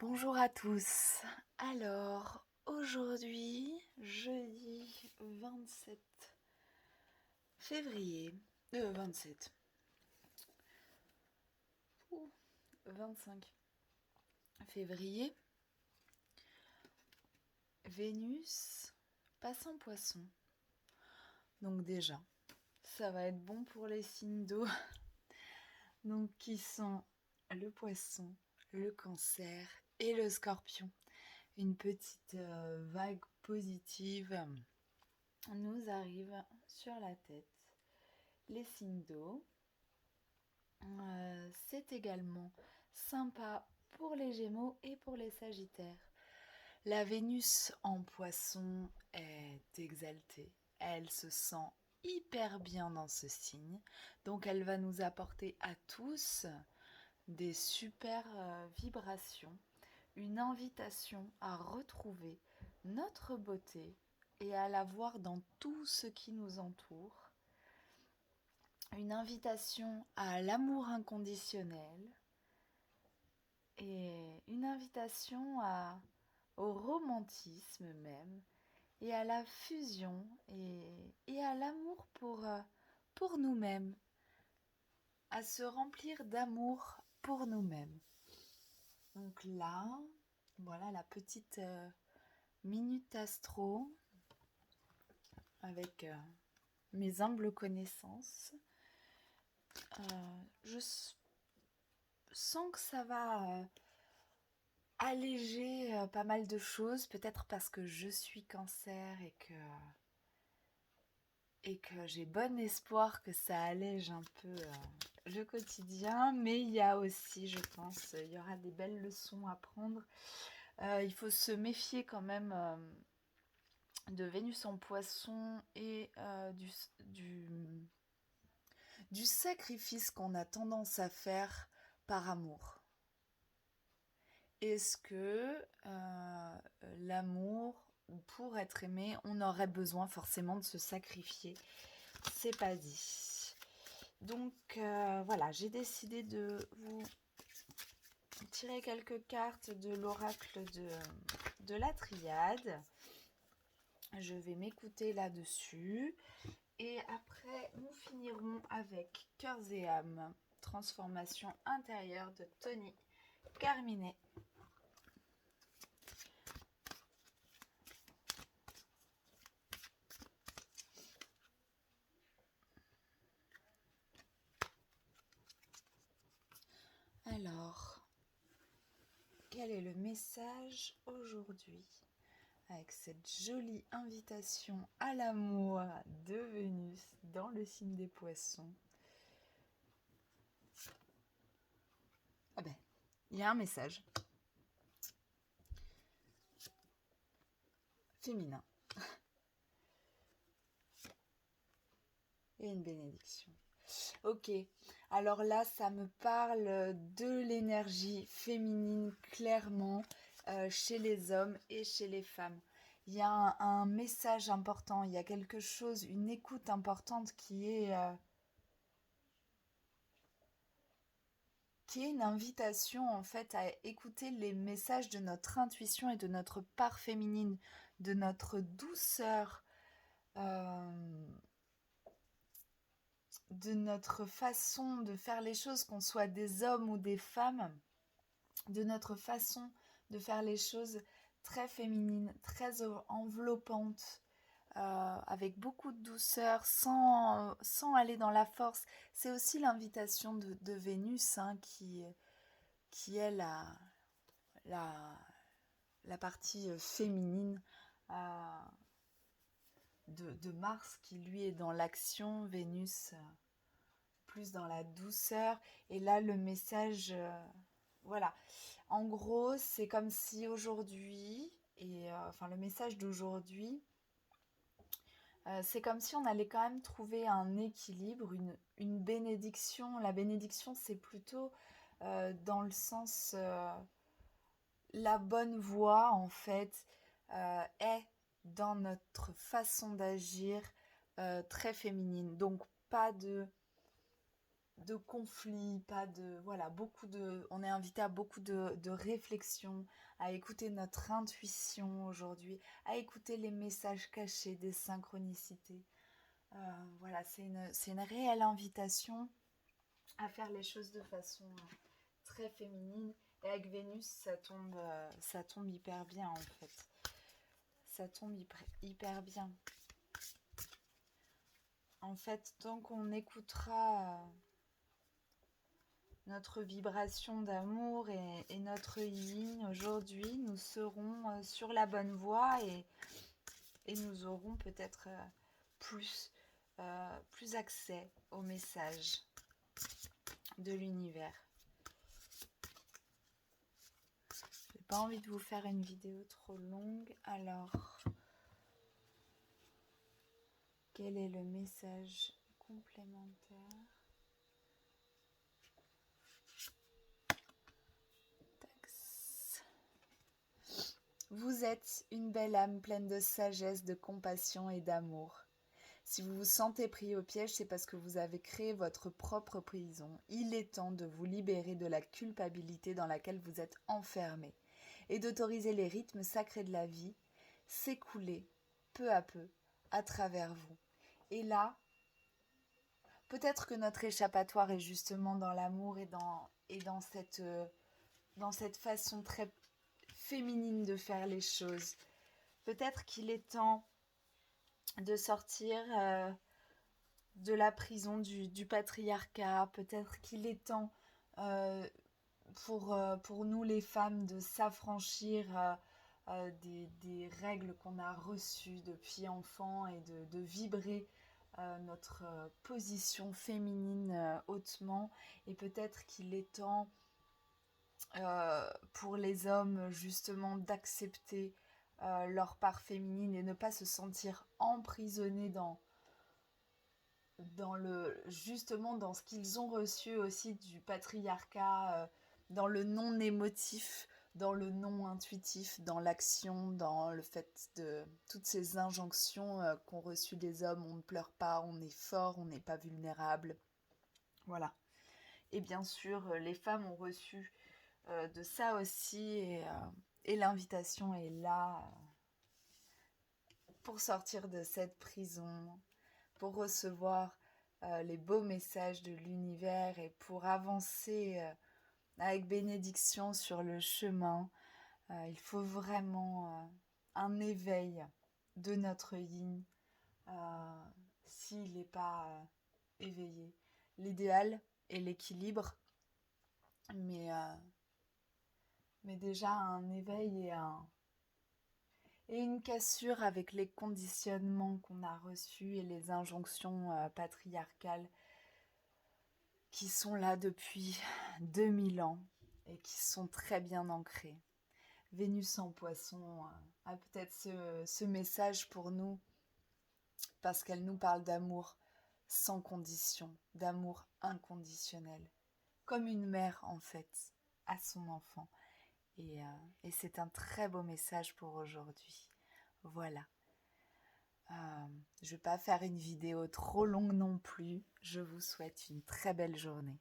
Bonjour à tous. Alors, aujourd'hui, jeudi 27 février, 27, ouh, 25 février, Vénus passe en Poisson. Donc déjà, ça va être bon pour les signes d'eau. Donc qui sont le Poisson, le Cancer et le Scorpion. Une petite vague positive nous arrive sur la tête. Les signes d'eau, c'est également sympa pour les Gémeaux et pour les Sagittaires. La Vénus en Poisson est exaltée. Elle se sent hyper bien dans ce signe. Donc elle va nous apporter à tous des super vibrations, une invitation à retrouver notre beauté et à la voir dans tout ce qui nous entoure. Une invitation à l'amour inconditionnel et une invitation au romantisme même et à la fusion et à l'amour pour nous-mêmes, à se remplir d'amour pour nous-mêmes. Donc là, voilà la petite minute astro avec mes humbles connaissances. Je sens que ça va alléger pas mal de choses, peut-être parce que je suis Cancer et que j'ai bon espoir que ça allège un peu le quotidien, mais il y a aussi, je pense, il y aura des belles leçons à prendre. Il faut se méfier quand même de Vénus en Poisson et du sacrifice qu'on a tendance à faire par amour. Est-ce que l'amour, pour être aimé, on aurait besoin forcément de se sacrifier? C'est pas dit. Donc voilà, j'ai décidé de vous tirer quelques cartes de l'oracle de la triade. Je vais m'écouter là-dessus. Et après, nous finirons avec Cœurs et âmes, transformation intérieure de Tony Carminet. Alors, quel est le message aujourd'hui avec cette jolie invitation à l'amour de Vénus dans le signe des Poissons? Ah ben, il y a un message féminin et une bénédiction. Ok, alors là, ça me parle de l'énergie féminine clairement chez les hommes et chez les femmes. Il y a un message important, il y a quelque chose, une écoute importante qui est une invitation en fait à écouter les messages de notre intuition et de notre part féminine, de notre douceur, de notre façon de faire les choses, qu'on soit des hommes ou des femmes, de notre façon de faire les choses très féminine, très enveloppante, avec beaucoup de douceur, sans aller dans la force. C'est aussi l'invitation de Vénus qui est la partie féminine de Mars, qui lui est dans l'action, Vénus plus dans la douceur. Et là, le message, voilà. En gros, c'est comme si aujourd'hui, enfin le message d'aujourd'hui, c'est comme si on allait quand même trouver un équilibre, une bénédiction. La bénédiction, c'est plutôt dans le sens, la bonne voie, en fait, est dans notre façon d'agir très féminine. Donc, pas de conflits, pas de... Voilà, on est invité à beaucoup de réflexion, à écouter notre intuition aujourd'hui, à écouter les messages cachés des synchronicités. Voilà, c'est une réelle invitation à faire les choses de façon très féminine. Et avec Vénus, ça tombe hyper bien en fait. Ça tombe hyper bien. En fait, tant qu'on écoutera notre vibration d'amour et notre yin aujourd'hui, nous serons sur la bonne voie et nous aurons peut-être plus accès au message de l'univers. J'ai pas envie de vous faire une vidéo trop longue, alors quel est le message complémentaire? Vous êtes une belle âme pleine de sagesse, de compassion et d'amour. Si vous vous sentez pris au piège, c'est parce que vous avez créé votre propre prison. Il est temps de vous libérer de la culpabilité dans laquelle vous êtes enfermé et d'autoriser les rythmes sacrés de la vie s'écouler peu à peu à travers vous. Et là, peut-être que notre échappatoire est justement dans l'amour et dans cette façon très féminine de faire les choses. Peut-être qu'il est temps de sortir de la prison du patriarcat. Peut-être qu'il est temps pour nous les femmes de s'affranchir des règles qu'on a reçues depuis enfant et de vibrer notre position féminine hautement. Et peut-être qu'il est temps pour les hommes justement d'accepter leur part féminine et ne pas se sentir emprisonnés justement dans ce qu'ils ont reçu aussi du patriarcat, dans le non émotif, dans le non intuitif, dans l'action, dans le fait de toutes ces injonctions qu'ont reçues les hommes. On ne pleure pas, on est fort, on n'est pas vulnérable. Voilà. Et bien sûr, les femmes ont reçu de ça aussi et l'invitation est là pour sortir de cette prison, pour recevoir les beaux messages de l'univers et pour avancer avec bénédiction sur le chemin. Il faut vraiment un éveil de notre yin s'il n'est pas éveillé. L'idéal est l'équilibre, mais déjà un éveil et une cassure avec les conditionnements qu'on a reçus et les injonctions patriarcales qui sont là depuis 2000 ans et qui sont très bien ancrées. Vénus en Poisson a peut-être ce message pour nous parce qu'elle nous parle d'amour sans condition, d'amour inconditionnel, comme une mère en fait à son enfant. Et c'est un très beau message pour aujourd'hui. Voilà. Je ne vais pas faire une vidéo trop longue non plus. Je vous souhaite une très belle journée.